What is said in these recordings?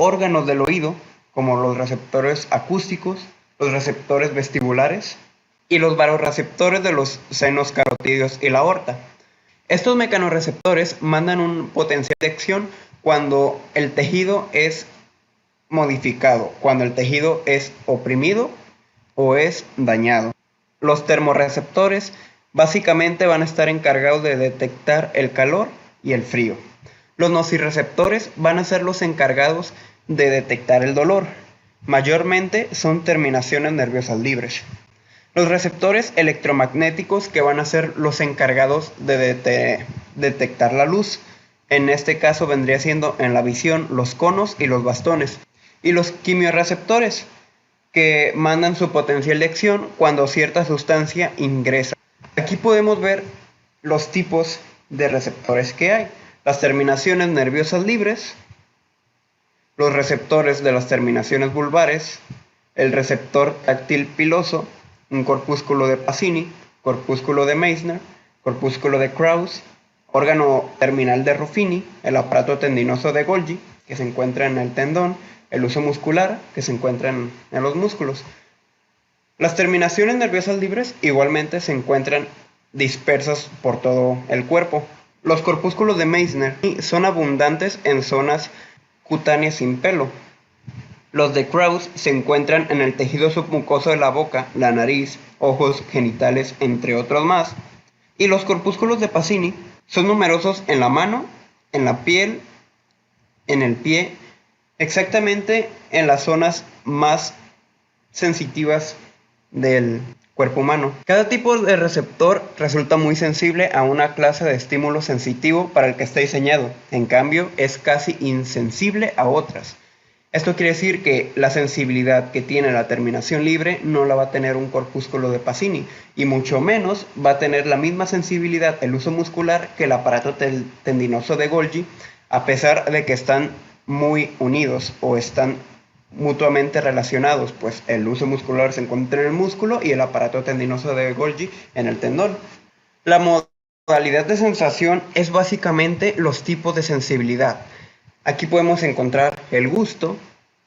órganos del oído, como los receptores acústicos, los receptores vestibulares y los barorreceptores de los senos carotídeos y la aorta. Estos mecanorreceptores mandan un potencial de acción cuando el tejido es modificado, cuando el tejido es oprimido o es dañado. Los termorreceptores básicamente van a estar encargados de detectar el calor y el frío. Los nociceptores van a ser los encargados de detectar el dolor. Mayormente son terminaciones nerviosas libres. Los receptores electromagnéticos, que van a ser los encargados de detectar la luz. En este caso vendría siendo en la visión los conos y los bastones. Y los quimiorreceptores, que mandan su potencial de acción cuando cierta sustancia ingresa. Aquí podemos ver los tipos de receptores que hay. Las terminaciones nerviosas libres, los receptores de las terminaciones vulvares, el receptor táctil piloso, un corpúsculo de Pacini, corpúsculo de Meissner, corpúsculo de Krauss, órgano terminal de Ruffini, el aparato tendinoso de Golgi, que se encuentra en el tendón, el huso muscular, que se encuentra en los músculos. Las terminaciones nerviosas libres igualmente se encuentran dispersas por todo el cuerpo. Los corpúsculos de Meissner son abundantes en zonas cutáneas sin pelo. Los de Krauss se encuentran en el tejido submucoso de la boca, la nariz, ojos, genitales, entre otros más. Y los corpúsculos de Pacini son numerosos en la mano, en la piel, en el pie, exactamente en las zonas más sensitivas del cuerpo humano. Cada tipo de receptor resulta muy sensible a una clase de estímulo sensitivo para el que está diseñado. En cambio, es casi insensible a otras. Esto quiere decir que la sensibilidad que tiene la terminación libre no la va a tener un corpúsculo de Pacini, y mucho menos va a tener la misma sensibilidad el huso muscular que el aparato tendinoso de Golgi, a pesar de que están muy unidos o están mutuamente relacionados, pues el huso muscular se encuentra en el músculo y el aparato tendinoso de Golgi en el tendón. La modalidad de sensación es básicamente los tipos de sensibilidad. Aquí podemos encontrar el gusto,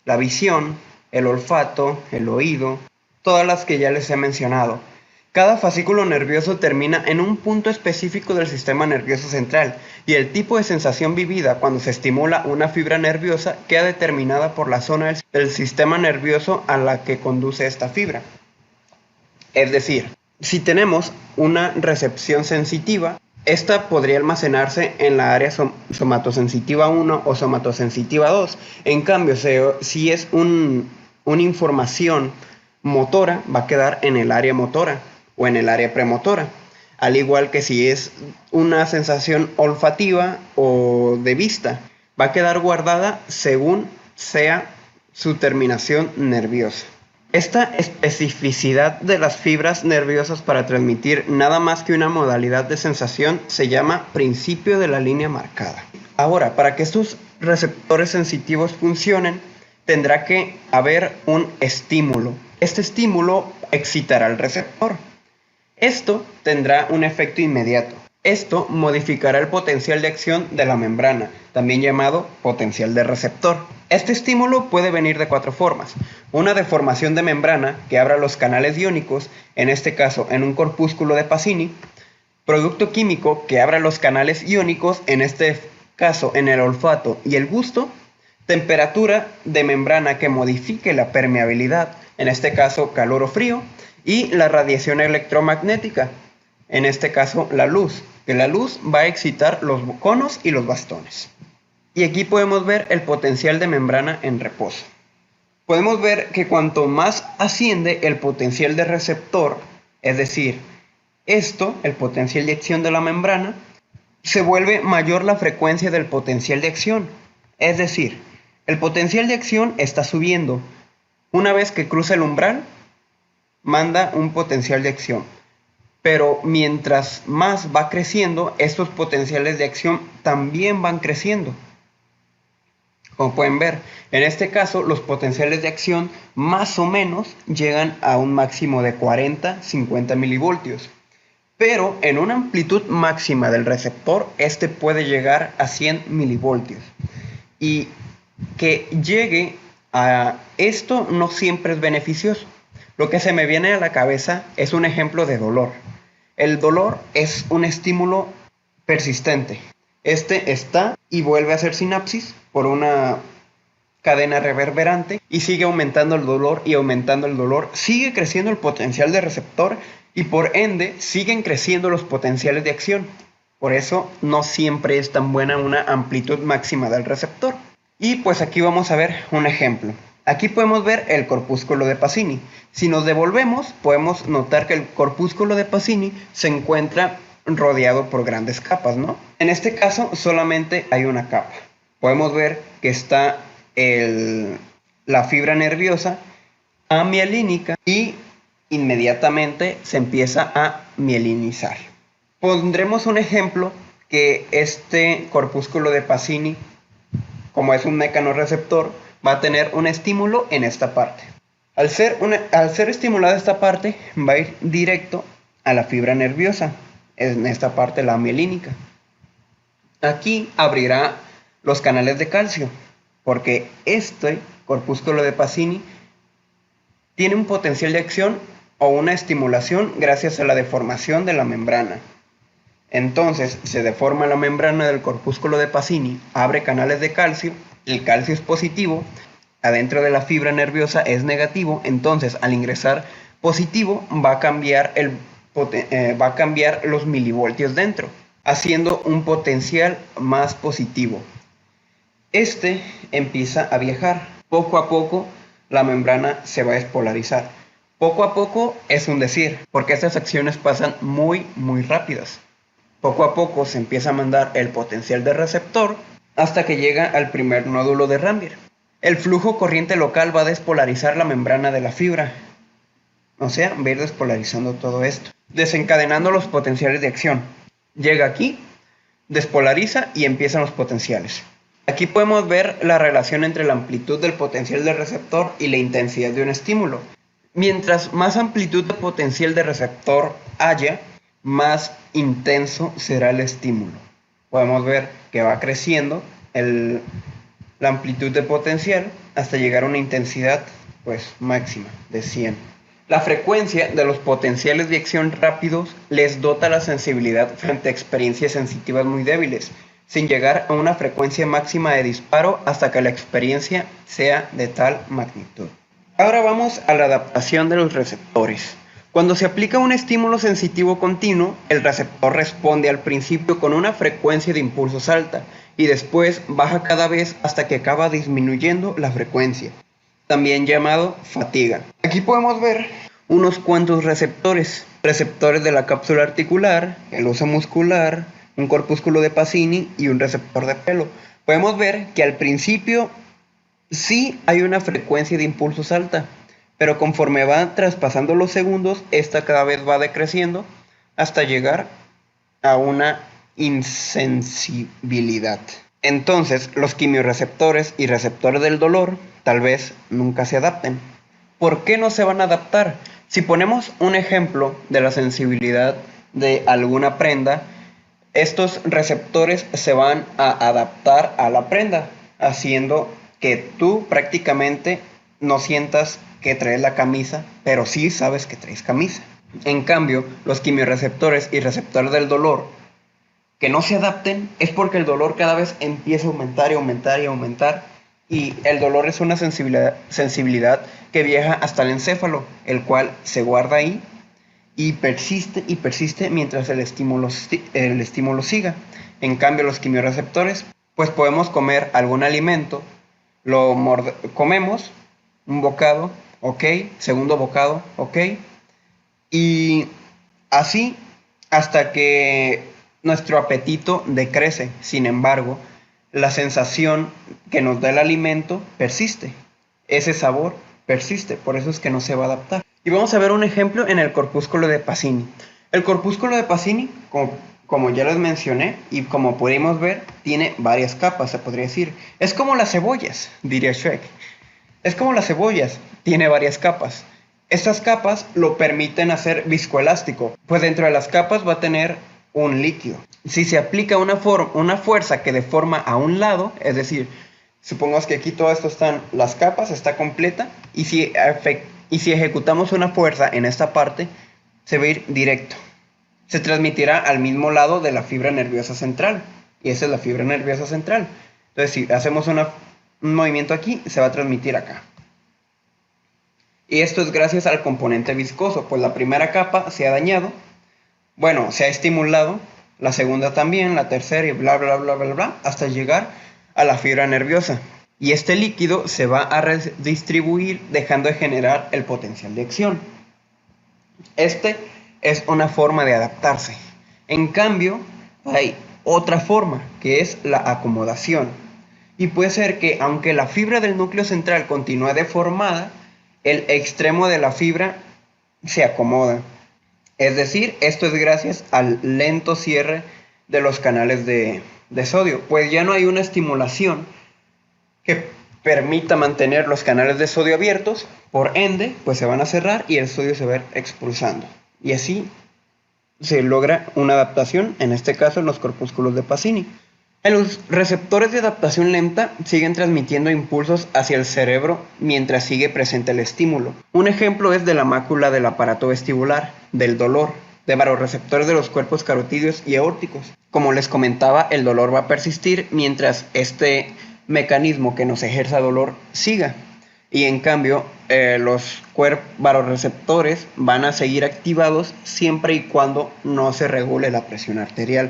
la visión, el olfato, el oído, todas las que ya les he mencionado. Cada fascículo nervioso termina en un punto específico del sistema nervioso central, y el tipo de sensación vivida cuando se estimula una fibra nerviosa queda determinada por la zona del sistema nervioso a la que conduce esta fibra. Es decir, si tenemos una recepción sensitiva, esta podría almacenarse en la área somatosensitiva 1 o somatosensitiva 2. En cambio, si es una información motora, va a quedar en el área motora o en el área premotora. Al igual que si es una sensación olfativa o de vista, va a quedar guardada según sea su terminación nerviosa. Esta especificidad de las fibras nerviosas para transmitir nada más que una modalidad de sensación se llama principio de la línea marcada. Ahora, para que estos receptores sensitivos funcionen, tendrá que haber un estímulo. Este estímulo excitará al receptor. Esto tendrá un efecto inmediato. Esto modificará el potencial de acción de la membrana, también llamado potencial de receptor. Este estímulo puede venir de 4 formas. Una deformación de membrana que abra los canales iónicos, en este caso en un corpúsculo de Pacini. Producto químico que abra los canales iónicos, en este caso en el olfato y el gusto. Temperatura de membrana que modifique la permeabilidad, en este caso calor o frío. Y la radiación electromagnética, en este caso la luz, que la luz va a excitar los conos y los bastones. Y aquí podemos ver el potencial de membrana en reposo. Podemos ver que cuanto más asciende el potencial de receptor, es decir, el potencial de acción de la membrana, se vuelve mayor la frecuencia del potencial de acción. Es decir, el potencial de acción está subiendo. Una vez que cruza el umbral, manda un potencial de acción. Pero mientras más va creciendo, estos potenciales de acción también van creciendo. Como pueden ver, en este caso los potenciales de acción más o menos llegan a un máximo de 40-50 milivoltios. Pero en una amplitud máxima del receptor, este puede llegar a 100 milivoltios. Y que llegue a esto no siempre es beneficioso. Lo que se me viene a la cabeza es un ejemplo de dolor. El dolor es un estímulo persistente. Este está y vuelve a hacer sinapsis por una cadena reverberante y sigue aumentando el dolor y aumentando el dolor. Sigue creciendo el potencial de receptor y por ende siguen creciendo los potenciales de acción. Por eso no siempre es tan buena una amplitud máxima del receptor. Y pues aquí vamos a ver un ejemplo. Aquí podemos ver el corpúsculo de Pacini. Si nos devolvemos, podemos notar que el corpúsculo de Pacini se encuentra rodeado por grandes capas, ¿no? En este caso solamente hay una capa. Podemos ver que está la fibra nerviosa amielínica y inmediatamente se empieza a mielinizar. Pondremos un ejemplo que este corpúsculo de Pacini, como es un mecanorreceptor, va a tener un estímulo en esta parte. Al ser estimulada esta parte, va a ir directo a la fibra nerviosa, en esta parte la mielínica. Aquí abrirá los canales de calcio, porque este corpúsculo de Pacini tiene un potencial de acción o una estimulación gracias a la deformación de la membrana. Entonces se deforma la membrana del corpúsculo de Pacini, abre canales de calcio, el calcio es positivo, adentro de la fibra nerviosa es negativo, entonces al ingresar positivo va a cambiar los milivoltios dentro, haciendo un potencial más positivo. Este empieza a viajar, poco a poco la membrana se va a despolarizar. Poco a poco es un decir, porque estas acciones pasan muy rápidas. Poco a poco se empieza a mandar el potencial de receptor hasta que llega al primer nódulo de Rambier. El flujo corriente local va a despolarizar la membrana de la fibra. O sea, va a ir despolarizando todo esto, desencadenando los potenciales de acción. Llega aquí, despolariza y empiezan los potenciales. Aquí podemos ver la relación entre la amplitud del potencial del receptor y la intensidad de un estímulo. Mientras más amplitud de potencial de receptor haya, más intenso será el estímulo. Podemos ver que va creciendo la amplitud de potencial hasta llegar a una intensidad máxima de 100. La frecuencia de los potenciales de acción rápidos les dota la sensibilidad frente a experiencias sensitivas muy débiles, sin llegar a una frecuencia máxima de disparo hasta que la experiencia sea de tal magnitud. Ahora vamos a la adaptación de los receptores. Cuando se aplica un estímulo sensitivo continuo, el receptor responde al principio con una frecuencia de impulsos alta y después baja cada vez hasta que acaba disminuyendo la frecuencia, también llamado fatiga. Aquí podemos ver unos cuantos receptores de la cápsula articular, el hueso muscular, un corpúsculo de Pacini y un receptor de pelo. Podemos ver que al principio sí hay una frecuencia de impulsos alta, pero conforme va traspasando los segundos, esta cada vez va decreciendo hasta llegar a una insensibilidad. Entonces, los quimiorreceptores y receptores del dolor tal vez nunca se adapten. ¿Por qué no se van a adaptar? Si ponemos un ejemplo de la sensibilidad de alguna prenda, estos receptores se van a adaptar a la prenda, haciendo que tú prácticamente no sientas que traes la camisa, pero sí sabes que traes camisa. En cambio, los quimiorreceptores y receptores del dolor que no se adapten es porque el dolor cada vez empieza a aumentar y aumentar y aumentar, y el dolor es una sensibilidad que viaja hasta el encéfalo, el cual se guarda ahí y persiste mientras el estímulo siga. En cambio, los quimiorreceptores, pues podemos comer algún alimento, comemos un bocado, ok, segundo bocado, ok, y así hasta que nuestro apetito decrece. Sin embargo, la sensación que nos da el alimento persiste, ese sabor persiste, por eso es que no se va a adaptar. Y vamos a ver un ejemplo en el corpúsculo de Pacini. El corpúsculo de Pacini, como ya les mencioné y como pudimos ver, tiene varias capas, se podría decir. Es como las cebollas, diría Shrek. Es como las cebollas, tiene varias capas. Estas capas lo permiten hacer viscoelástico, pues dentro de las capas va a tener un líquido. Si se aplica una fuerza que deforma a un lado, es decir, Supongamos que aquí todo esto están las capas, está completa, y si ejecutamos una fuerza en esta parte, se va a ir directo. Se transmitirá al mismo lado de la fibra nerviosa central, y esa es la fibra nerviosa central. Entonces, si hacemos un movimiento aquí, se va a transmitir acá. Y esto es gracias al componente viscoso, pues la primera capa se ha dañado, bueno, se ha estimulado, la segunda también, la tercera y bla, bla, bla, bla, bla, hasta llegar a la fibra nerviosa. Y este líquido se va a redistribuir dejando de generar el potencial de acción. Este es una forma de adaptarse. En cambio, hay otra forma, que es la acomodación. Y puede ser que, aunque la fibra del núcleo central continúe deformada, el extremo de la fibra se acomoda. Es decir, esto es gracias al lento cierre de los canales de sodio, pues ya no hay una estimulación que permita mantener los canales de sodio abiertos, por ende, pues se van a cerrar y el sodio se va a ir expulsando. Y así se logra una adaptación, en este caso en los corpúsculos de Pacini. En los receptores de adaptación lenta siguen transmitiendo impulsos hacia el cerebro mientras sigue presente el estímulo. Un ejemplo es de la mácula del aparato vestibular, del dolor, de baroreceptores de los cuerpos carotídeos y aórticos. Como les comentaba, el dolor va a persistir mientras este mecanismo que nos ejerza dolor siga. Y en cambio, los baroreceptores van a seguir activados siempre y cuando no se regule la presión arterial.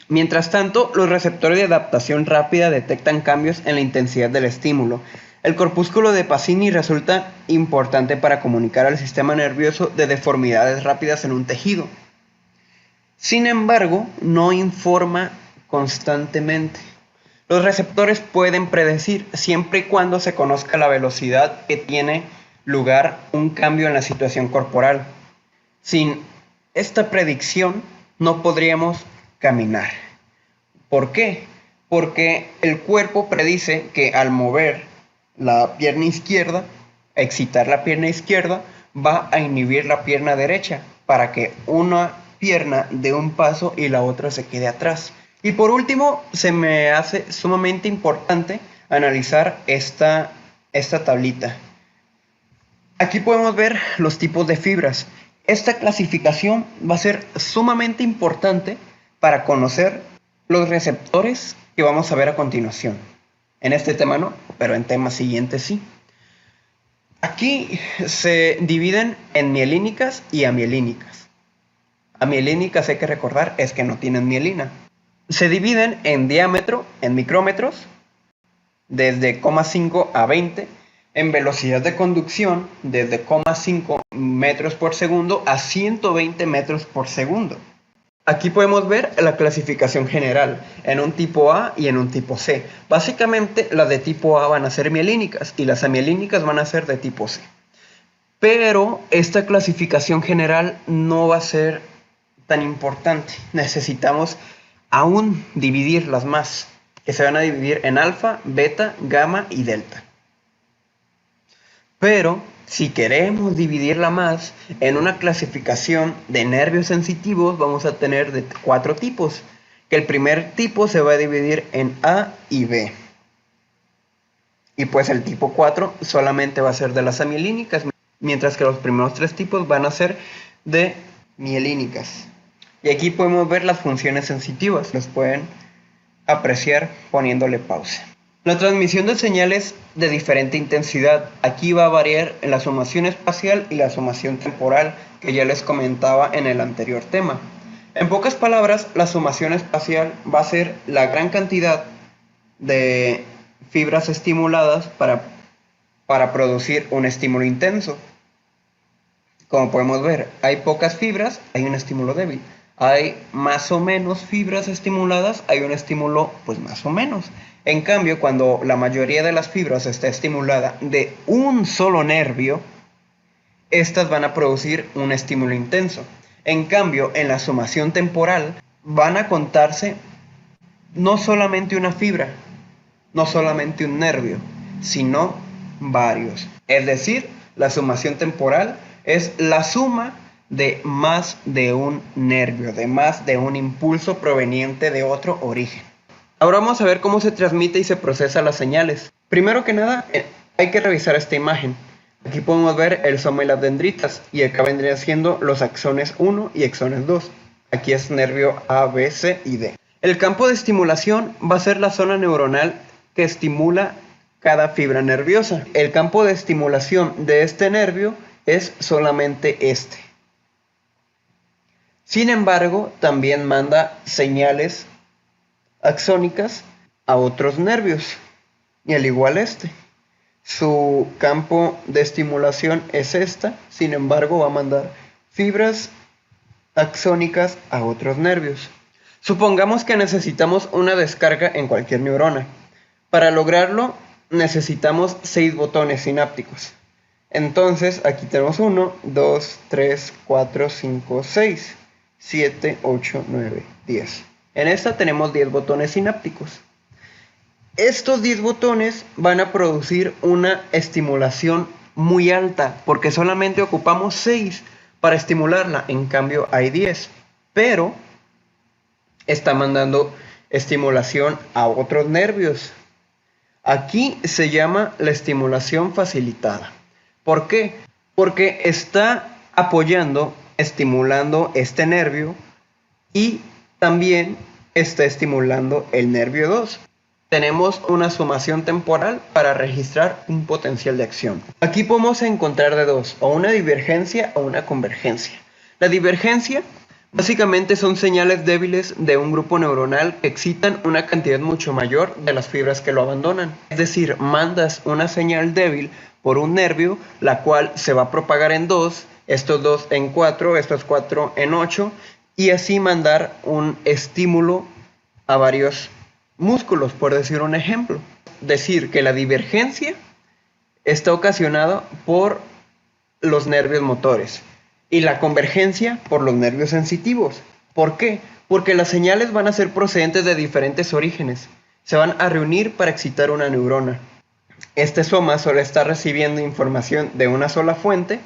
Mientras tanto, los receptores de adaptación rápida detectan cambios en la intensidad del estímulo. El corpúsculo de Pacini resulta importante para comunicar al sistema nervioso de deformidades rápidas en un tejido. Sin embargo, no informa constantemente. Los receptores pueden predecir siempre y cuando se conozca la velocidad que tiene lugar un cambio en la situación corporal. Sin esta predicción, no podríamos caminar. ¿Por qué? Porque el cuerpo predice que al mover la pierna izquierda, excitar la pierna izquierda, va a inhibir la pierna derecha para que una pierna dé un paso y la otra se quede atrás. Y por último, se me hace sumamente importante analizar esta tablita. Aquí podemos ver los tipos de fibras. Esta clasificación va a ser sumamente importante para conocer los receptores que vamos a ver a continuación. En este tema no, pero en temas siguientes sí. Aquí se dividen en mielínicas y amielínicas. Amielínicas, hay que recordar, es que no tienen mielina. Se dividen en diámetro, en micrómetros, desde 0,5 a 20, en velocidad de conducción, desde 0,5 metros por segundo a 120 metros por segundo. Aquí podemos ver la clasificación general en un tipo A y en un tipo C. Básicamente las de tipo A van a ser mielínicas y las amielínicas van a ser de tipo C. Pero esta clasificación general no va a ser tan importante. Necesitamos aún dividirlas más, que se van a dividir en alfa, beta, gamma y delta. Pero si queremos dividirla más, en una clasificación de nervios sensitivos vamos a tener de 4 tipos, que el primer tipo se va a dividir en A y B. Y pues el tipo 4 solamente va a ser de las amielínicas, mientras que los primeros 3 tipos van a ser de mielínicas. Y aquí podemos ver las funciones sensitivas, las pueden apreciar poniéndole pausa. La transmisión de señales de diferente intensidad. Aquí va a variar en la sumación espacial y la sumación temporal, que ya les comentaba en el anterior tema. En pocas palabras, la sumación espacial va a ser la gran cantidad de fibras estimuladas para producir un estímulo intenso. Como podemos ver, hay pocas fibras, hay un estímulo débil. Hay más o menos fibras estimuladas, hay un estímulo pues más o menos. En cambio, cuando la mayoría de las fibras está estimulada de un solo nervio, estas van a producir un estímulo intenso. En cambio, en la sumación temporal van a contarse no solamente una fibra, no solamente un nervio, sino varios. Es decir, la sumación temporal es la suma de más de un nervio, de más de un impulso proveniente de otro origen. Ahora vamos a ver cómo se transmite y se procesa las señales. Primero que nada, hay que revisar esta imagen. Aquí podemos ver el soma y las dendritas, y acá vendrían siendo los axones 1 y axones 2. Aquí es nervio A, B, C y D. El campo de estimulación va a ser la zona neuronal que estimula cada fibra nerviosa. El campo de estimulación de este nervio es solamente este. Sin embargo, también manda señales axónicas a otros nervios, y al igual este. Su campo de estimulación es esta, sin embargo va a mandar fibras axónicas a otros nervios. Supongamos que necesitamos una descarga en cualquier neurona. Para lograrlo necesitamos 6 botones sinápticos. Entonces aquí tenemos 1, 2, 3, 4, 5, 6, 7, 8, 9, 10. En esta tenemos 10 botones sinápticos. Estos 10 botones van a producir una estimulación muy alta, porque solamente ocupamos 6 para estimularla, en cambio hay 10. Pero está mandando estimulación a otros nervios. Aquí se llama la estimulación facilitada. ¿Por qué? Porque está apoyando, estimulando este nervio y también está estimulando el nervio 2. Tenemos una sumación temporal para registrar un potencial de acción. Aquí podemos encontrar de dos, o una divergencia o una convergencia. La divergencia básicamente son señales débiles de un grupo neuronal que excitan una cantidad mucho mayor de las fibras que lo abandonan. Es decir, mandas una señal débil por un nervio, la cual se va a propagar en 2, estos 2 en 4, estos 4 en 8, y así mandar un estímulo a varios músculos, por decir un ejemplo. Decir que la divergencia está ocasionada por los nervios motores y la convergencia por los nervios sensitivos. ¿Por qué? Porque las señales van a ser procedentes de diferentes orígenes. Se van a reunir para excitar una neurona. Este soma solo está recibiendo información de una sola fuente.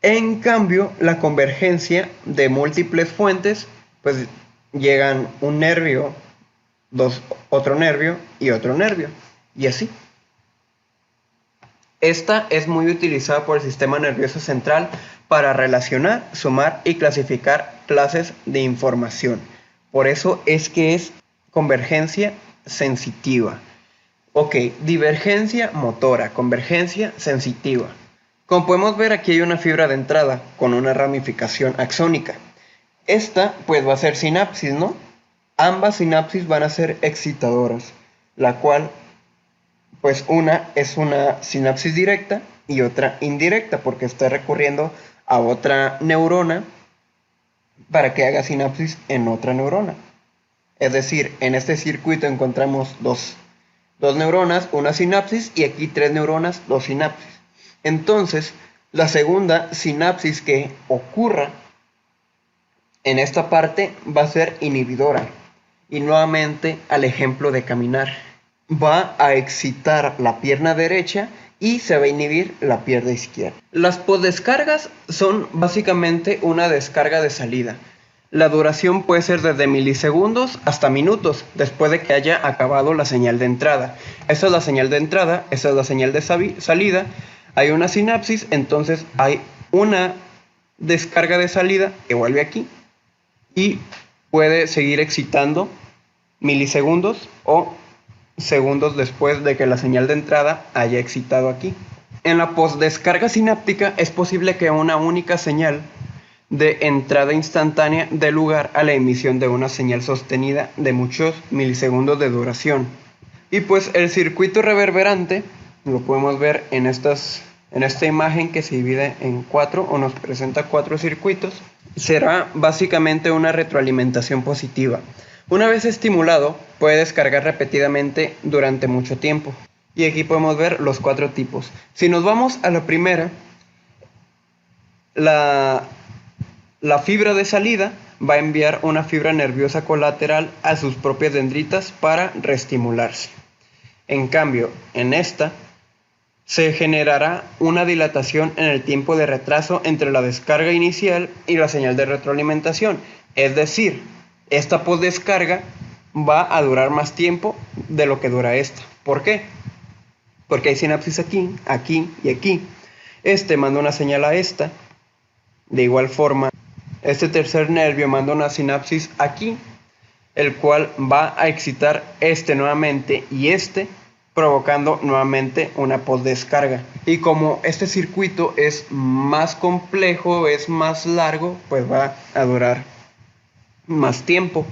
En cambio, la convergencia de múltiples fuentes, pues llegan un nervio, otro nervio y otro nervio, y así. Esta es muy utilizada por el sistema nervioso central para relacionar, sumar y clasificar clases de información. Por eso es que es convergencia sensitiva. Ok, divergencia motora, convergencia sensitiva. Como podemos ver, aquí hay una fibra de entrada con una ramificación axónica. Esta pues va a ser sinapsis, ¿no? Ambas sinapsis van a ser excitadoras, la cual pues una es una sinapsis directa y otra indirecta, porque está recurriendo a otra neurona para que haga sinapsis en otra neurona. Es decir, en este circuito encontramos dos neuronas, una sinapsis, y aquí 3 neuronas, 2 sinapsis. Entonces, la segunda sinapsis que ocurra en esta parte va a ser inhibidora. Y nuevamente al ejemplo de caminar. Va a excitar la pierna derecha y se va a inhibir la pierna izquierda. Las posdescargas son básicamente una descarga de salida. La duración puede ser desde milisegundos hasta minutos después de que haya acabado la señal de entrada. Esa es la señal de entrada, esa es la señal de salida. Hay una sinapsis, entonces hay una descarga de salida que vuelve aquí y puede seguir excitando milisegundos o segundos después de que la señal de entrada haya excitado aquí. En la postdescarga sináptica es posible que una única señal de entrada instantánea dé lugar a la emisión de una señal sostenida de muchos milisegundos de duración. Y pues el circuito reverberante lo podemos ver en esta imagen que se divide en 4 o nos presenta 4 circuitos. Será básicamente una retroalimentación positiva. Una vez estimulado, puede descargar repetidamente durante mucho tiempo. Y aquí podemos ver los 4 tipos. Si nos vamos a la primera, la fibra de salida va a enviar una fibra nerviosa colateral a sus propias dendritas para reestimularse. En cambio, en esta se generará una dilatación en el tiempo de retraso entre la descarga inicial y la señal de retroalimentación. Es decir, esta postdescarga va a durar más tiempo de lo que dura esta. ¿Por qué? Porque hay sinapsis aquí, aquí y aquí. Este manda una señal a esta. De igual forma, este tercer nervio manda una sinapsis aquí, el cual va a excitar este nuevamente y este, provocando nuevamente una postdescarga. Y como este circuito es más complejo, es más largo, pues va a durar más tiempo.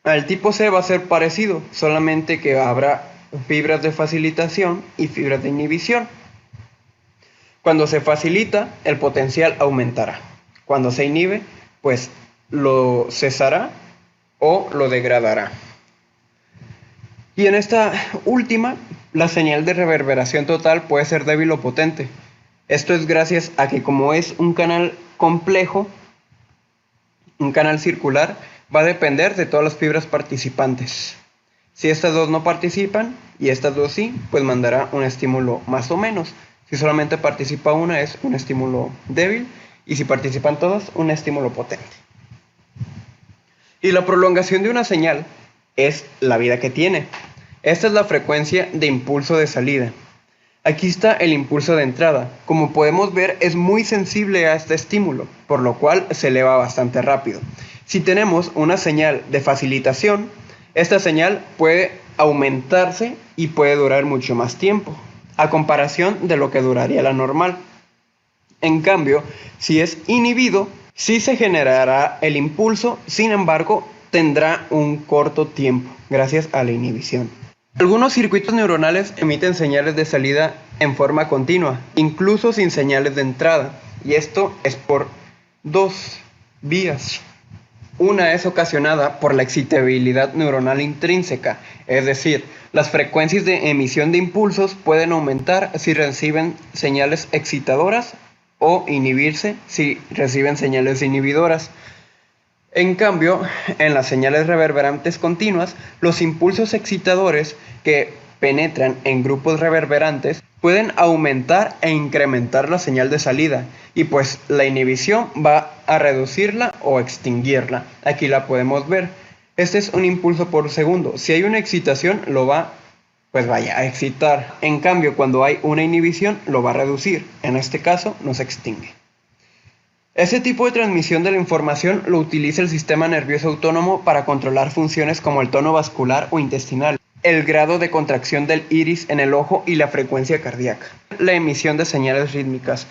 Al tipo C va a ser parecido, solamente que habrá fibras de facilitación y fibras de inhibición. Cuando se facilita, el potencial aumentará. Cuando se inhibe, pues lo cesará o lo degradará. Y en esta última, la señal de reverberación total puede ser débil o potente. Esto es gracias a que como es un canal complejo, un canal circular, va a depender de todas las fibras participantes. Si estas dos no participan y estas dos sí, pues mandará un estímulo más o menos. Si solamente participa una es un estímulo débil y si participan todas, un estímulo potente. Y la prolongación de una señal es la vida que tiene. Esta es la frecuencia de impulso de salida. Aquí está el impulso de entrada. Como podemos ver, es muy sensible a este estímulo, por lo cual se eleva bastante rápido. Si tenemos una señal de facilitación, esta señal puede aumentarse y puede durar mucho más tiempo, a comparación de lo que duraría la normal. En cambio, si es inhibido, sí se generará el impulso, sin embargo, tendrá un corto tiempo, gracias a la inhibición. Algunos circuitos neuronales emiten señales de salida en forma continua, incluso sin señales de entrada, y esto es por dos vías. Una es ocasionada por la excitabilidad neuronal intrínseca, es decir, las frecuencias de emisión de impulsos pueden aumentar si reciben señales excitadoras o inhibirse si reciben señales inhibidoras. En cambio, en las señales reverberantes continuas, los impulsos excitadores que penetran en grupos reverberantes pueden aumentar e incrementar la señal de salida y pues la inhibición va a reducirla o extinguirla. Aquí la podemos ver. Este es un impulso por segundo. Si hay una excitación lo va a excitar. En cambio, cuando hay una inhibición lo va a reducir. En este caso no se extingue. Este tipo de transmisión de la información lo utiliza el sistema nervioso autónomo para controlar funciones como el tono vascular o intestinal, el grado de contracción del iris en el ojo y la frecuencia cardíaca. La emisión de señales rítmicas.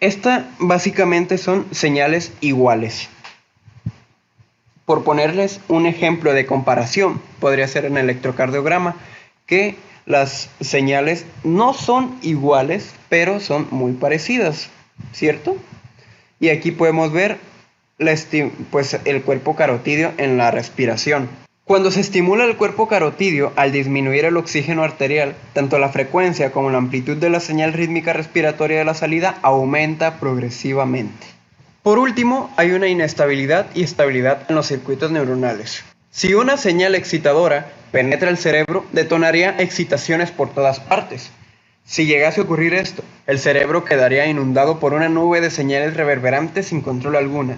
Estas básicamente son señales iguales. Por ponerles un ejemplo de comparación, podría ser en el electrocardiograma, que las señales no son iguales, pero son muy parecidas, ¿cierto? Y aquí podemos ver el cuerpo carotídeo en la respiración. Cuando se estimula el cuerpo carotídeo al disminuir el oxígeno arterial, tanto la frecuencia como la amplitud de la señal rítmica respiratoria de la salida aumenta progresivamente. Por último, hay una inestabilidad y estabilidad en los circuitos neuronales. Si una señal excitadora penetra el cerebro, detonaría excitaciones por todas partes. Si llegase a ocurrir esto, el cerebro quedaría inundado por una nube de señales reverberantes sin control alguna,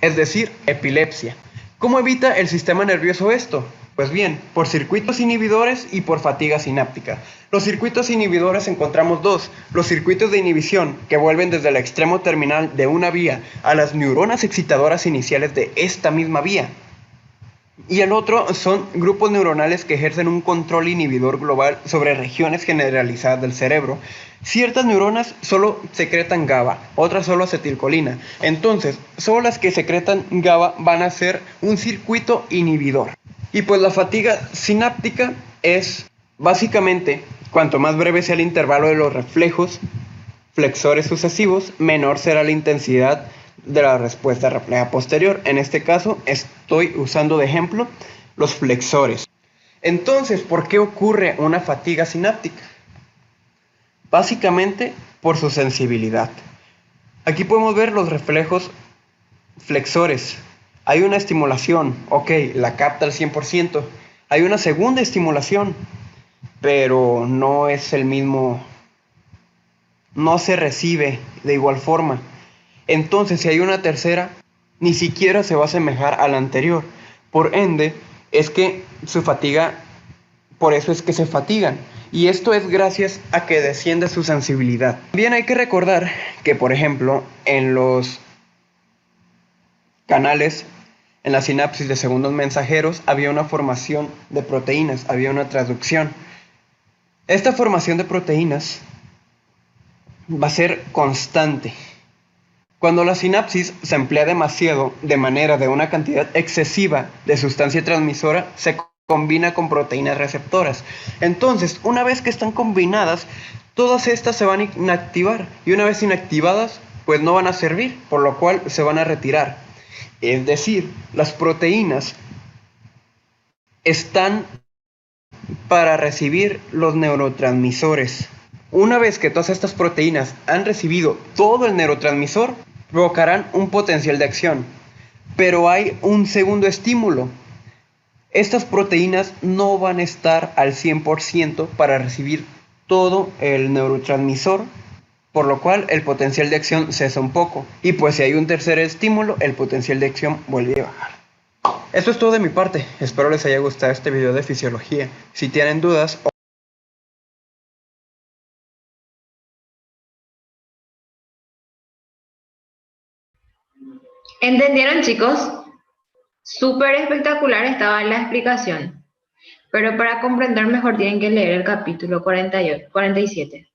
es decir, epilepsia. ¿Cómo evita el sistema nervioso esto? Pues bien, por circuitos inhibidores y por fatiga sináptica. Los circuitos inhibidores encontramos dos: los circuitos de inhibición, que vuelven desde el extremo terminal de una vía a las neuronas excitadoras iniciales de esta misma vía. Y el otro son grupos neuronales que ejercen un control inhibidor global sobre regiones generalizadas del cerebro. Ciertas neuronas solo secretan GABA, otras solo acetilcolina. Entonces, solo las que secretan GABA van a ser un circuito inhibidor. Y pues la fatiga sináptica es básicamente, cuanto más breve sea el intervalo de los reflejos flexores sucesivos, menor será la intensidad de la respuesta refleja posterior. En este caso estoy usando de ejemplo los flexores. Entonces, ¿por qué ocurre una fatiga sináptica? Básicamente por su sensibilidad. Aquí podemos ver los reflejos flexores. Hay una estimulación, ok, la capta al 100%. Hay una segunda estimulación, pero no es el mismo, no se recibe de igual forma. Entonces, si hay una tercera, ni siquiera se va a asemejar a la anterior. Por ende, es que su fatiga, por eso es que se fatigan. Y esto es gracias a que desciende su sensibilidad. También hay que recordar que, por ejemplo, en los canales, en la sinapsis de segundos mensajeros, había una formación de proteínas, había una transducción. Esta formación de proteínas va a ser constante. Cuando la sinapsis se emplea demasiado, de una cantidad excesiva de sustancia transmisora, se combina con proteínas receptoras. Entonces, una vez que están combinadas, todas estas se van a inactivar. Y una vez inactivadas, pues no van a servir, por lo cual se van a retirar. Es decir, las proteínas están para recibir los neurotransmisores. Una vez que todas estas proteínas han recibido todo el neurotransmisor, provocarán un potencial de acción. Pero hay un segundo estímulo. Estas proteínas no van a estar al 100% para recibir todo el neurotransmisor, por lo cual el potencial de acción cesa un poco. Y pues si hay un tercer estímulo, el potencial de acción vuelve a bajar. Esto es todo de mi parte. Espero les haya gustado este video de fisiología. Si tienen dudas ¿Entendieron, chicos? Súper espectacular estaba la explicación. Pero para comprender mejor tienen que leer el capítulo 48, 47,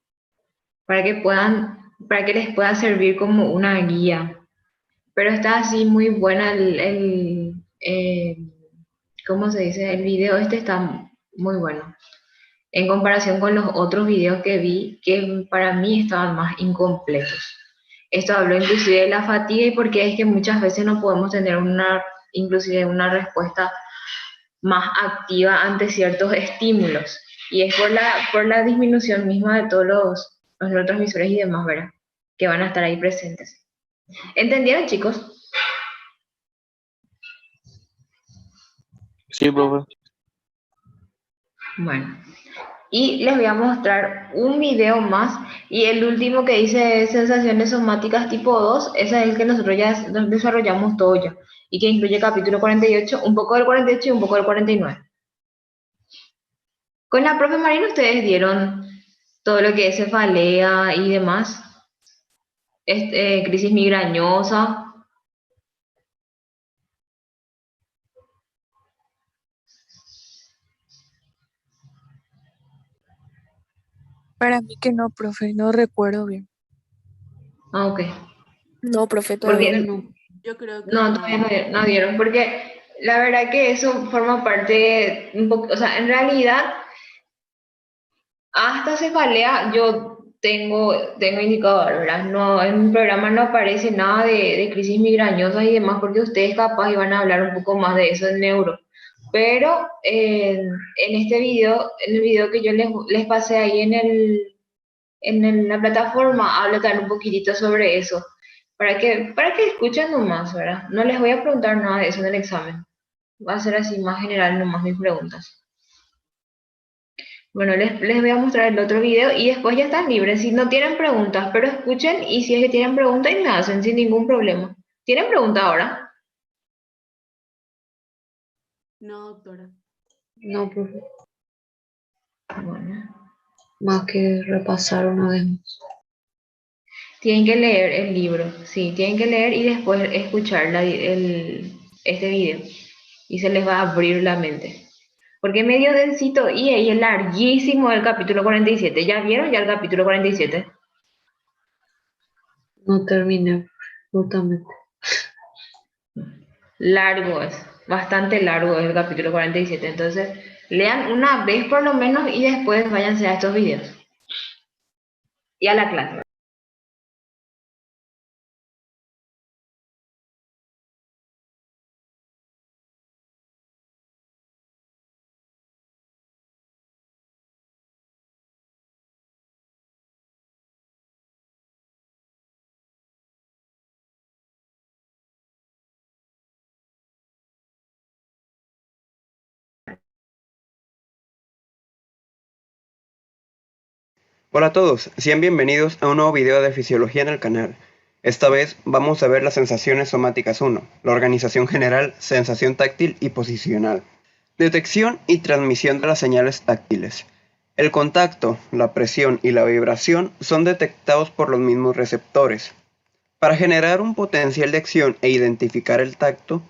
para que les pueda servir como una guía. Pero está así muy buena ¿cómo se dice? El video este está muy bueno. En comparación con los otros videos que vi, que para mí estaban más incompletos. Esto habló inclusive de la fatiga y porque es que muchas veces no podemos tener inclusive una respuesta más activa ante ciertos estímulos. Y es por la disminución misma de todos los neurotransmisores y demás, ¿verdad? Que van a estar ahí presentes. ¿Entendieron, chicos? Sí, profe. Bueno. Y les voy a mostrar un video más. Y el último que dice sensaciones somáticas tipo 2, ese es el que nosotros ya desarrollamos todo ya. Y que incluye capítulo 48, un poco del 48 y un poco del 49. Con la profe Marina ustedes dieron todo lo que es cefalea y demás. Crisis migrañosa. Para mí que no, profe, no recuerdo bien. Ah, ok. No, profe, Porque todavía no. Yo creo que no, todavía no dieron, porque la verdad que eso forma parte, un poco, o sea, en realidad, hasta cefalea yo tengo indicador, ¿verdad? No, en mi programa no aparece nada de crisis migrañosas y demás, porque ustedes capaz iban a hablar un poco más de eso en neuro. Pero en este video, en el video que yo les pasé ahí en la plataforma, hablo también un poquitito sobre eso, para que escuchen nomás, ¿verdad? No les voy a preguntar nada de eso en el examen. Va a ser así más general nomás mis preguntas. Bueno, les voy a mostrar el otro video y después ya están libres. Si no tienen preguntas, pero escuchen y si es que tienen preguntas y me hacen sin ningún problema. ¿Tienen pregunta ahora? no, doctora. No, profe. Bueno, más que repasar una vez más. Tienen que leer el libro, sí, tienen que leer y después escuchar este video. Y se les va a abrir la mente. Porque es medio densito y ahí es larguísimo el capítulo 47. ¿Ya vieron ya el capítulo 47? No terminé, justamente. Largo es, bastante largo es el capítulo 47. Entonces, lean una vez por lo menos y después váyanse a estos videos. Y a la clase. Hola a todos, sean bienvenidos a un nuevo video de fisiología en el canal. Esta vez vamos a ver las sensaciones somáticas 1, la organización general, sensación táctil y posicional. Detección y transmisión de las señales táctiles. El contacto, la presión y la vibración son detectados por los mismos receptores. Para generar un potencial de acción e identificar el tacto,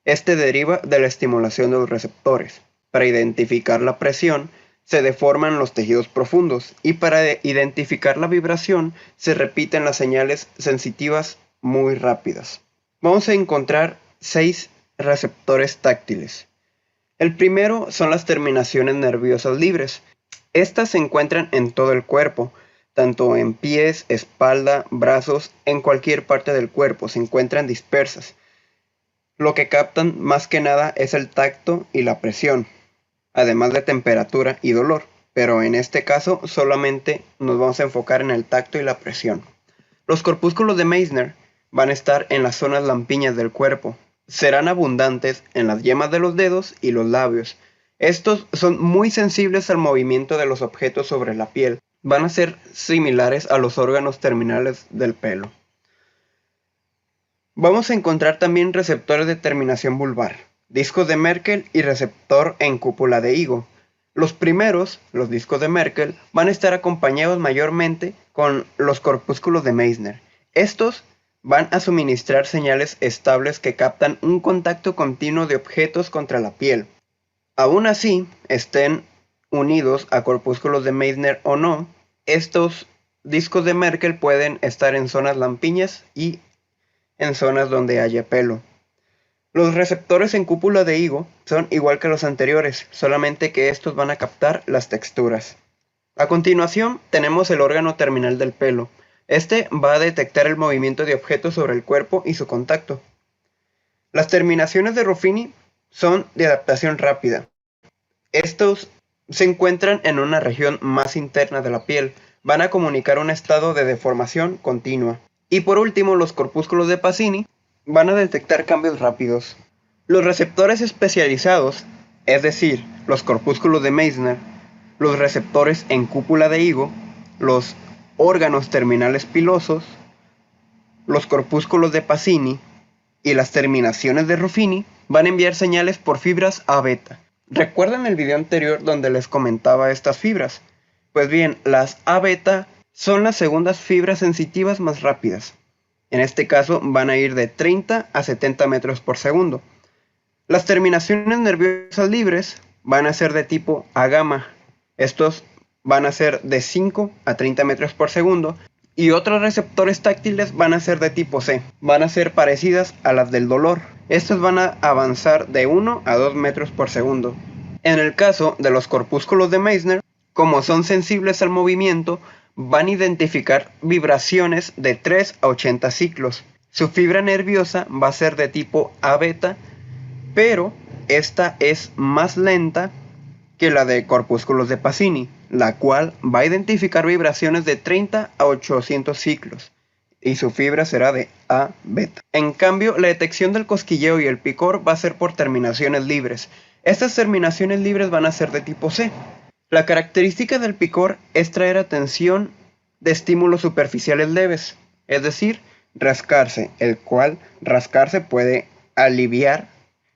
este deriva de la estimulación de los receptores. Para identificar la presión, se deforman los tejidos profundos y para identificar la vibración, se repiten las señales sensitivas muy rápidas. Vamos a encontrar 6 receptores táctiles. El primero son las terminaciones nerviosas libres. Estas se encuentran en todo el cuerpo, tanto en pies, espalda, brazos, en cualquier parte del cuerpo, se encuentran dispersas. Lo que captan más que nada es el tacto y la presión, además de temperatura y dolor, pero en este caso solamente nos vamos a enfocar en el tacto y la presión. Los corpúsculos de Meissner van a estar en las zonas lampiñas del cuerpo. Serán abundantes en las yemas de los dedos y los labios. Estos son muy sensibles al movimiento de los objetos sobre la piel. Van a ser similares a los órganos terminales del pelo. Vamos a encontrar también receptores de terminación vulvar, discos de Merkel y receptor en cúpula de higo. Los primeros, los discos de Merkel, van a estar acompañados mayormente con los corpúsculos de Meissner. Estos van a suministrar señales estables que captan un contacto continuo de objetos contra la piel. Aún así, estén unidos a corpúsculos de Meissner o no, estos discos de Merkel pueden estar en zonas lampiñas y en zonas donde haya pelo. Los receptores en cúpula de higo son igual que los anteriores, solamente que estos van a captar las texturas. A continuación tenemos el órgano terminal del pelo. Este va a detectar el movimiento de objetos sobre el cuerpo y su contacto. Las terminaciones de Ruffini son de adaptación rápida. Estos se encuentran en una región más interna de la piel. Van a comunicar un estado de deformación continua. Y por último, los corpúsculos de Pacini van a detectar cambios rápidos. Los receptores especializados, es decir, los corpúsculos de Meissner, los receptores en cúpula de higo, los órganos terminales pilosos, los corpúsculos de Pacini y las terminaciones de Ruffini van a enviar señales por fibras A beta. ¿Recuerdan el video anterior donde les comentaba estas fibras? Pues bien, las A beta son las segundas fibras sensitivas más rápidas. En este caso van a ir de 30 a 70 metros por segundo. Las terminaciones nerviosas libres van a ser de tipo A gamma. Estos van a ser de 5 a 30 metros por segundo. Y otros receptores táctiles van a ser de tipo C. Van a ser parecidas a las del dolor. Estos van a avanzar de 1 a 2 metros por segundo. En el caso de los corpúsculos de Meissner, como son sensibles al movimiento, van a identificar vibraciones de 3 a 80 ciclos. Su fibra nerviosa va a ser de tipo A beta, pero esta es más lenta que la de corpúsculos de Pacini, la cual va a identificar vibraciones de 30 a 800 ciclos, y su fibra será de A beta. En cambio, la detección del cosquilleo y el picor va a ser por terminaciones libres. Estas terminaciones libres van a ser de tipo C. La característica del picor es traer atención de estímulos superficiales leves, es decir, rascarse, el cual rascarse puede aliviar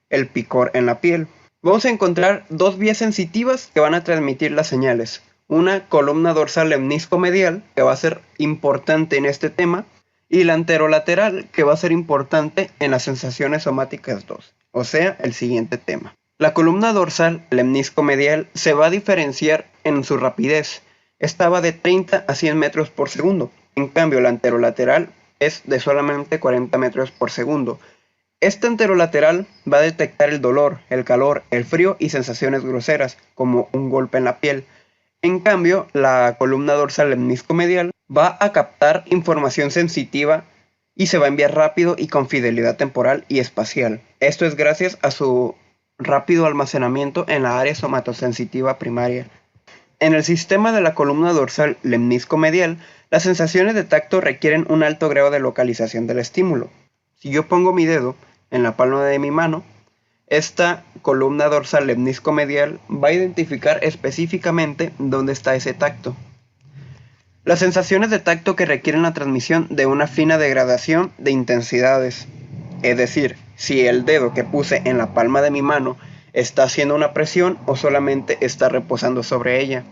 el picor en la piel. Vamos a encontrar dos vías sensitivas que van a transmitir las señales. Una columna dorsal lemnisco-medial, que va a ser importante en este tema, y la anterolateral, que va a ser importante en las sensaciones somáticas 2, o sea, el siguiente tema. La columna dorsal lemnisco-medial se va a diferenciar en su rapidez. Esta va de 30 a 100 metros por segundo. En cambio, la anterolateral es de solamente 40 metros por segundo. Esta anterolateral va a detectar el dolor, el calor, el frío y sensaciones groseras, como un golpe en la piel. En cambio, la columna dorsal lemnisco-medial va a captar información sensitiva y se va a enviar rápido y con fidelidad temporal y espacial. Esto es gracias a su rápido almacenamiento en la área somatosensitiva primaria. En el sistema de la columna dorsal lemnisco-medial, las sensaciones de tacto requieren un alto grado de localización del estímulo. Si yo pongo mi dedo en la palma de mi mano, esta columna dorsal lemnisco-medial va a identificar específicamente dónde está ese tacto. Las sensaciones de tacto que requieren la transmisión de una fina degradación de intensidades. Es decir, si el dedo que puse en la palma de mi mano está haciendo una presión o solamente está reposando sobre ella.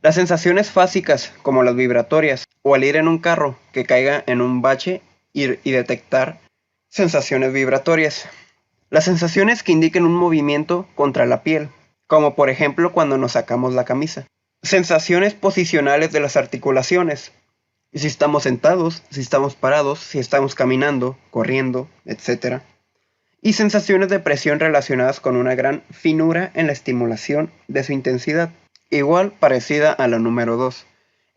Las sensaciones fásicas, como las vibratorias, o al ir en un carro que caiga en un bache y detectar sensaciones vibratorias. Las sensaciones que indiquen un movimiento contra la piel, como por ejemplo cuando nos sacamos la camisa. Sensaciones posicionales de las articulaciones, si estamos sentados, si estamos parados, si estamos caminando, corriendo, etc. Y sensaciones de presión relacionadas con una gran finura en la estimulación de su intensidad, igual parecida a la número 2.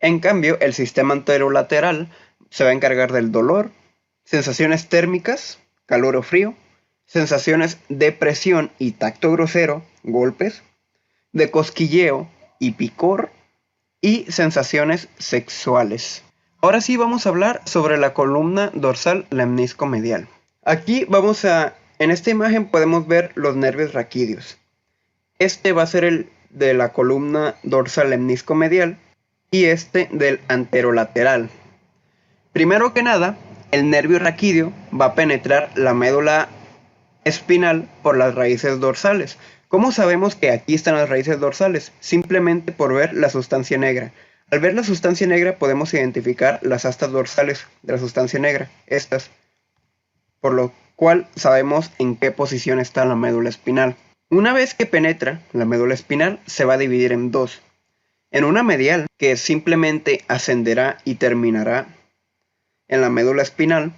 En cambio, el sistema anterolateral se va a encargar del dolor, sensaciones térmicas, calor o frío, sensaciones de presión y tacto grosero, golpes, de cosquilleo y picor, y sensaciones sexuales. Ahora sí vamos a hablar sobre la columna dorsal lemnisco-medial. Aquí en esta imagen podemos ver los nervios raquídeos. Este va a ser el de la columna dorsal lemnisco-medial y este del anterolateral. Primero que nada, el nervio raquídeo va a penetrar la médula espinal por las raíces dorsales. ¿Cómo sabemos que aquí están las raíces dorsales? Simplemente por ver la sustancia negra. Al ver la sustancia negra podemos identificar las astas dorsales de la sustancia negra, estas, por lo cual sabemos en qué posición está la médula espinal. Una vez que penetra la médula espinal se va a dividir en dos. En una medial, que simplemente ascenderá y terminará en la médula espinal,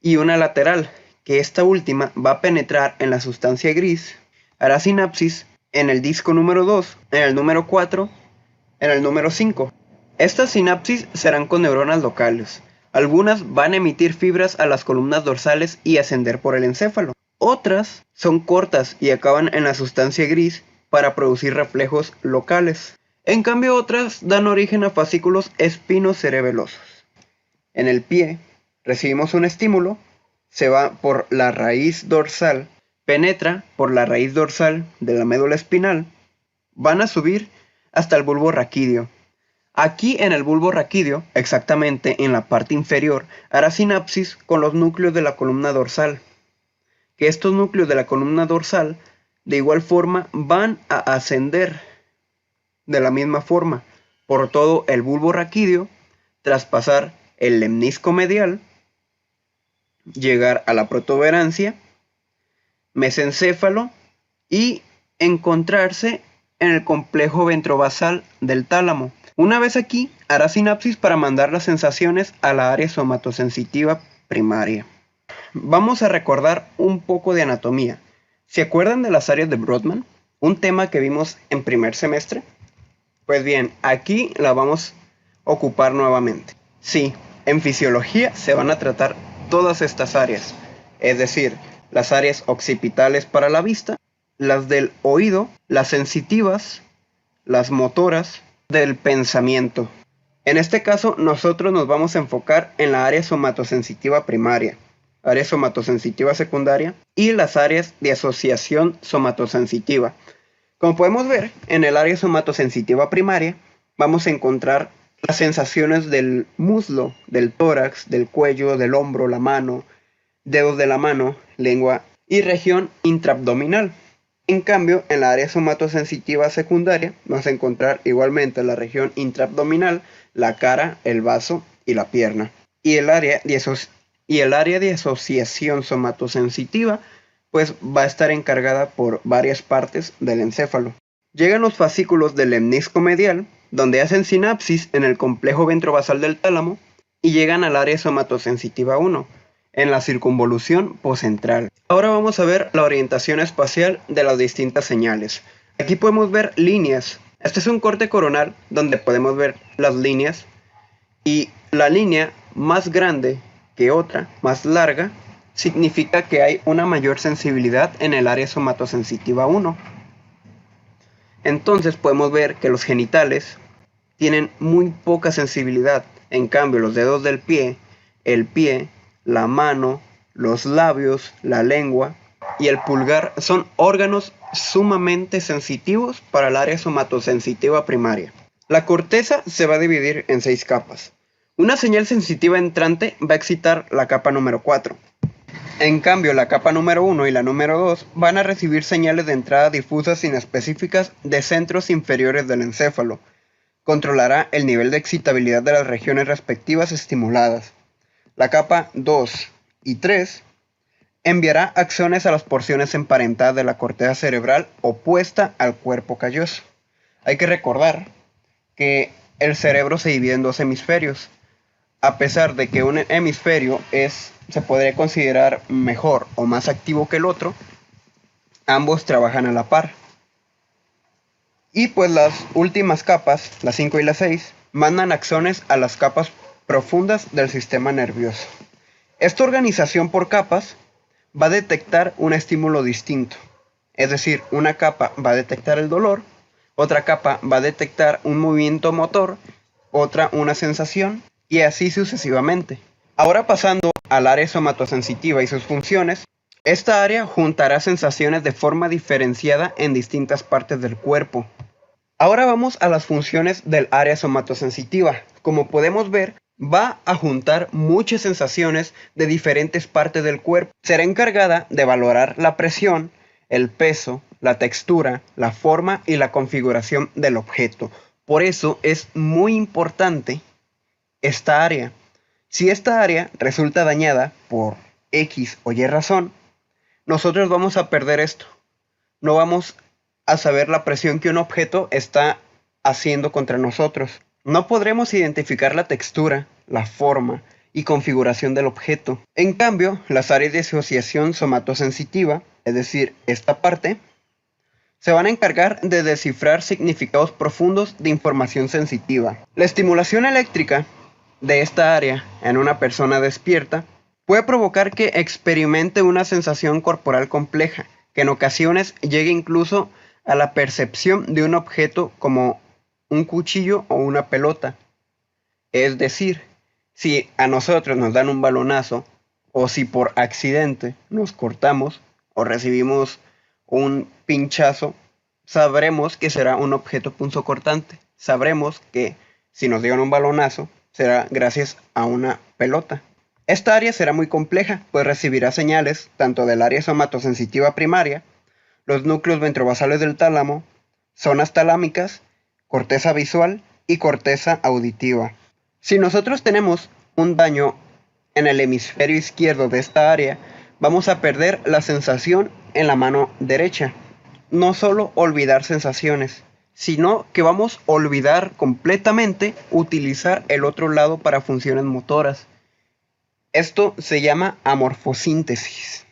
y una lateral, que esta última va a penetrar en la sustancia gris, hará sinapsis en el disco número 2, en el número 4, en el número 5. Estas sinapsis serán con neuronas locales. Algunas van a emitir fibras a las columnas dorsales y ascender por el encéfalo. Otras son cortas y acaban en la sustancia gris para producir reflejos locales. En cambio, otras dan origen a fascículos espinocerebelosos. En el pie recibimos un estímulo, se va por la raíz dorsal, penetra por la raíz dorsal de la médula espinal, van a subir hasta el bulbo raquídeo. Aquí en el bulbo raquídeo, exactamente en la parte inferior, hará sinapsis con los núcleos de la columna dorsal. Que estos núcleos de la columna dorsal de igual forma van a ascender de la misma forma por todo el bulbo raquídeo, traspasar el lemnisco medial, llegar a la protuberancia, mesencéfalo y encontrarse en el complejo ventrovasal del tálamo. Una vez aquí, hará sinapsis para mandar las sensaciones a la área somatosensitiva primaria. Vamos a recordar un poco de anatomía. ¿Se acuerdan de las áreas de Brodmann? Un tema que vimos en primer semestre. Pues bien, aquí la vamos a ocupar nuevamente. Sí, en fisiología se van a tratar todas estas áreas, es decir, las áreas occipitales para la vista, las del oído, las sensitivas, las motoras, del pensamiento. En este caso, nosotros nos vamos a enfocar en la área somatosensitiva primaria, área somatosensitiva secundaria y las áreas de asociación somatosensitiva. Como podemos ver, en el área somatosensitiva primaria vamos a encontrar las sensaciones del muslo, del tórax, del cuello, del hombro, la mano, dedos de la mano, lengua y región intraabdominal. En cambio, en la área somatosensitiva secundaria vamos a encontrar igualmente la región intraabdominal, la cara, el vaso y la pierna. Y el área de asociación somatosensitiva pues va a estar encargada por varias partes del encéfalo. Llegan los fascículos del lemnisco medial, donde hacen sinapsis en el complejo ventrovasal del tálamo y llegan al área somatosensitiva 1, en la circunvolución poscentral. Ahora vamos a ver la orientación espacial de las distintas señales. Aquí podemos ver líneas. Este es un corte coronal donde podemos ver las líneas y la línea más grande que otra, más larga, significa que hay una mayor sensibilidad en el área somatosensitiva 1. Entonces podemos ver que los genitales tienen muy poca sensibilidad. En cambio, los dedos del pie, el pie, la mano, los labios, la lengua y el pulgar son órganos sumamente sensitivos para el área somatosensitiva primaria. La corteza se va a dividir en 6 capas. Una señal sensitiva entrante va a excitar la capa número 4. En cambio, la capa número 1 y la número 2 van a recibir señales de entrada difusas inespecíficas de centros inferiores del encéfalo. Controlará el nivel de excitabilidad de las regiones respectivas estimuladas. La capa 2 y 3 enviará axones a las porciones emparentadas de la corteza cerebral opuesta al cuerpo calloso. Hay que recordar que el cerebro se divide en dos hemisferios. A pesar de que un hemisferio se podría considerar mejor o más activo que el otro, ambos trabajan a la par. Y pues las últimas capas, las 5 y las 6, mandan axones a las capas profundas del sistema nervioso. Esta organización por capas va a detectar un estímulo distinto. Es decir, una capa va a detectar el dolor, otra capa va a detectar un movimiento motor, otra una sensación, y así sucesivamente. Ahora pasando al área somatosensitiva y sus funciones, esta área juntará sensaciones de forma diferenciada en distintas partes del cuerpo. Ahora vamos a las funciones del área somatosensitiva. Como podemos ver, va a juntar muchas sensaciones de diferentes partes del cuerpo. Será encargada de valorar la presión, el peso, la textura, la forma y la configuración del objeto. Por eso es muy importante esta área. Si esta área resulta dañada por X o Y razón, nosotros vamos a perder esto. No vamos a saber la presión que un objeto está haciendo contra nosotros. No podremos identificar la textura, la forma y configuración del objeto. En cambio, las áreas de asociación somatosensitiva, es decir, esta parte, se van a encargar de descifrar significados profundos de información sensitiva. La estimulación eléctrica de esta área en una persona despierta puede provocar que experimente una sensación corporal compleja, que en ocasiones llegue incluso a la percepción de un objeto como un cuchillo o una pelota. Es decir, si a nosotros nos dan un balonazo, o si por accidente nos cortamos o recibimos un pinchazo, sabremos que será un objeto punzocortante. Sabremos que si nos dieron un balonazo, será gracias a una pelota. Esta área será muy compleja, pues recibirá señales tanto del área somatosensitiva primaria, los núcleos ventrobasales del tálamo, zonas talámicas, corteza visual y corteza auditiva. Si nosotros tenemos un daño en el hemisferio izquierdo de esta área, vamos a perder la sensación en la mano derecha. No solo olvidar sensaciones, sino que vamos a olvidar completamente utilizar el otro lado para funciones motoras. Esto se llama amorfosíntesis.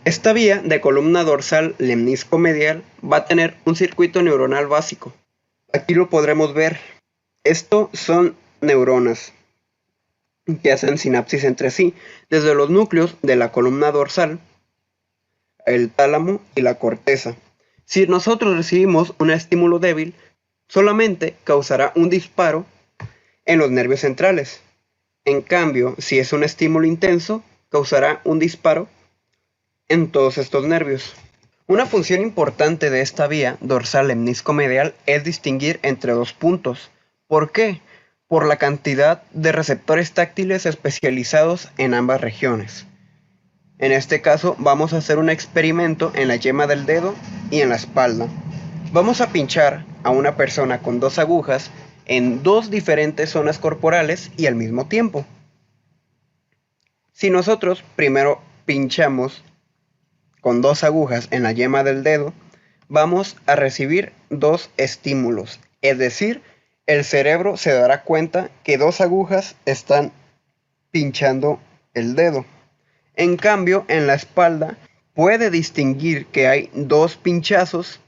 Esta vía de columna dorsal lemnisco-medial va a tener un circuito neuronal básico. Aquí lo podremos ver. Estos son neuronas que hacen sinapsis entre sí desde los núcleos de la columna dorsal, el tálamo y la corteza. Si nosotros recibimos un estímulo débil, solamente causará un disparo en los nervios centrales. En cambio, si es un estímulo intenso, causará un disparo en todos estos nervios. Una función importante de esta vía dorsal lemnisco-medial es distinguir entre dos puntos. ¿Por qué? Por la cantidad de receptores táctiles especializados en ambas regiones. En este caso vamos a hacer un experimento en la yema del dedo y en la espalda. Vamos a pinchar a una persona con dos agujas en dos diferentes zonas corporales y al mismo tiempo. Si nosotros primero pinchamos con dos agujas en la yema del dedo, vamos a recibir dos estímulos. Es decir, el cerebro se dará cuenta que dos agujas están pinchando el dedo. En cambio, en la espalda puede distinguir que hay dos pinchazos.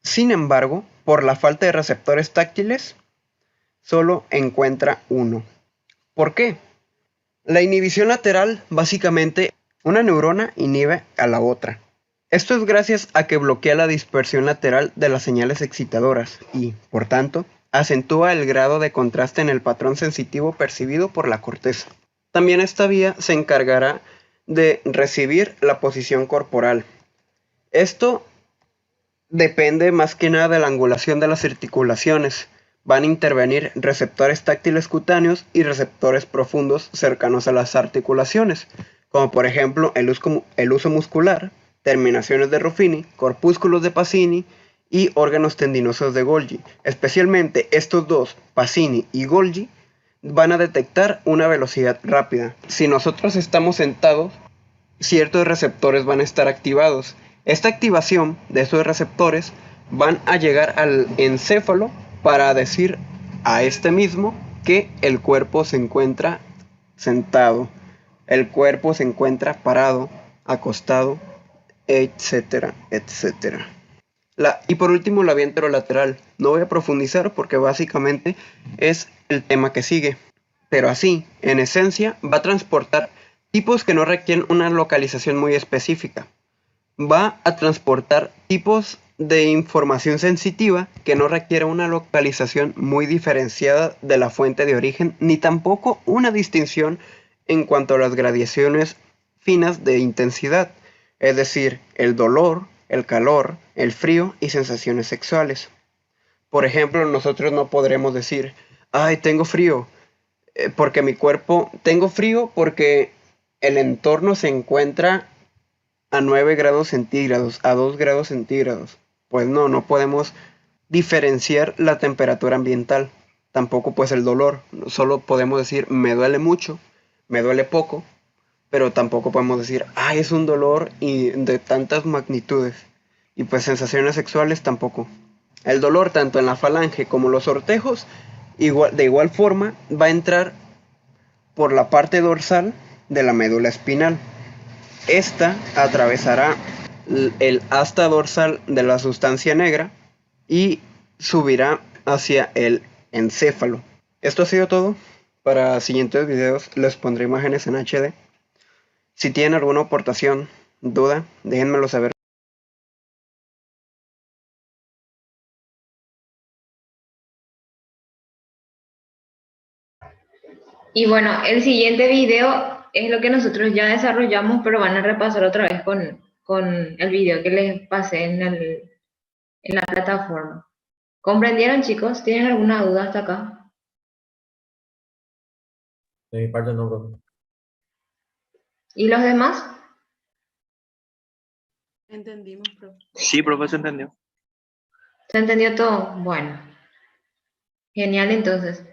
Sin embargo, por la falta de receptores táctiles, solo encuentra uno. ¿Por qué? La inhibición lateral, básicamente, una neurona inhibe a la otra. Esto es gracias a que bloquea la dispersión lateral de las señales excitadoras y, por tanto, acentúa el grado de contraste en el patrón sensitivo percibido por la corteza. También esta vía se encargará de recibir la posición corporal. Esto depende más que nada de la angulación de las articulaciones. Van a intervenir receptores táctiles cutáneos y receptores profundos cercanos a las articulaciones. como por ejemplo el uso muscular, terminaciones de Ruffini, corpúsculos de Pacini y órganos tendinosos de Golgi. Especialmente estos dos, Pacini y Golgi, van a detectar una velocidad rápida. Si nosotros estamos sentados, ciertos receptores van a estar activados. Esta activación de esos receptores van a llegar al encéfalo para decir a este mismo que el cuerpo se encuentra sentado, el cuerpo se encuentra parado, acostado, etcétera, etcétera. Y por último, la vía enterolateral. No voy a profundizar porque básicamente es el tema que sigue. Pero así, en esencia, va a transportar tipos que no requieren una localización muy específica. Va a transportar tipos de información sensitiva que no requiere una localización muy diferenciada de la fuente de origen, ni tampoco una distinción en cuanto a las gradaciones finas de intensidad, es decir, el dolor, el calor, el frío y sensaciones sexuales. Por ejemplo, nosotros no podremos decir, ay, tengo frío, porque mi cuerpo, tengo frío porque el entorno se encuentra a 9 grados centígrados, a 2 grados centígrados. Pues no podemos diferenciar la temperatura ambiental, tampoco pues el dolor. Solo podemos decir, me duele mucho, me duele poco, pero tampoco podemos decir, ay, es un dolor y de tantas magnitudes. Y pues sensaciones sexuales tampoco. El dolor, tanto en la falange como los sortejos, de igual forma, va a entrar por la parte dorsal de la médula espinal. Esta atravesará el asta dorsal de la sustancia negra y subirá hacia el encéfalo. Esto ha sido todo. Para siguientes videos les pondré imágenes en HD. Si tienen alguna aportación, duda, déjenmelo saber. Y bueno, el siguiente video es lo que nosotros ya desarrollamos, pero van a repasar otra vez con el video que les pasé en la plataforma. ¿Comprendieron, chicos? ¿Tienen alguna duda hasta acá? De mi parte no, profe. ¿Y los demás? Entendimos, profe. Sí, profe, se entendió. ¿Se entendió todo? Bueno, genial entonces.